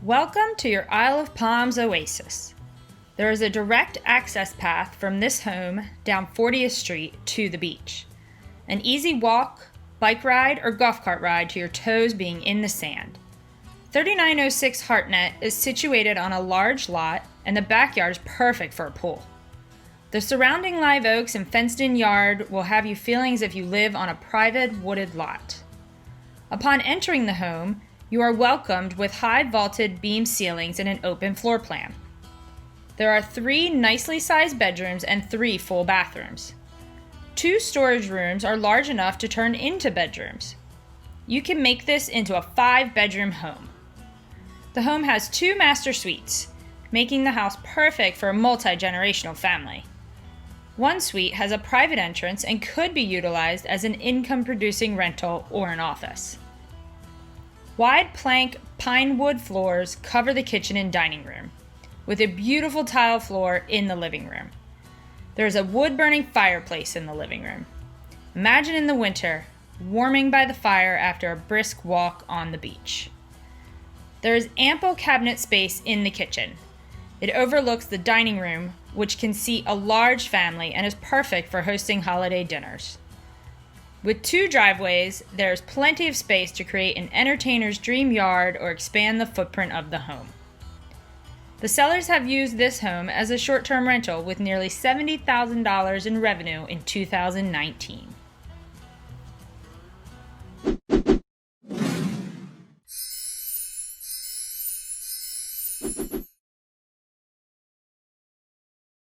Welcome to your Isle of Palms Oasis. There is a direct access path from this home down 40th Street to the beach. An easy walk, bike ride, or golf cart ride to your toes being in the sand. 3906 Hartnett is situated on a large lot, and the backyard is perfect for a pool. The surrounding live oaks and fenced-in yard will have you feeling as if you live on a private wooded lot. Upon entering the home, you are welcomed with high vaulted beam ceilings and an open floor plan. There are 3 nicely sized bedrooms and 3 full bathrooms. 2 storage rooms are large enough to turn into bedrooms. You can make this into a 5-bedroom home. The home has 2 master suites, making the house perfect for a multi-generational family. One suite has a private entrance and could be utilized as an income-producing rental or an office. Wide plank pine wood floors cover the kitchen and dining room, with a beautiful tile floor in the living room. There is a wood-burning fireplace in the living room. Imagine in the winter, warming by the fire after a brisk walk on the beach. There is ample cabinet space in the kitchen. It overlooks the dining room, which can seat a large family and is perfect for hosting holiday dinners. With 2 driveways, there is plenty of space to create an entertainer's dream yard or expand the footprint of the home. The sellers have used this home as a short-term rental with nearly $70,000 in revenue in 2019.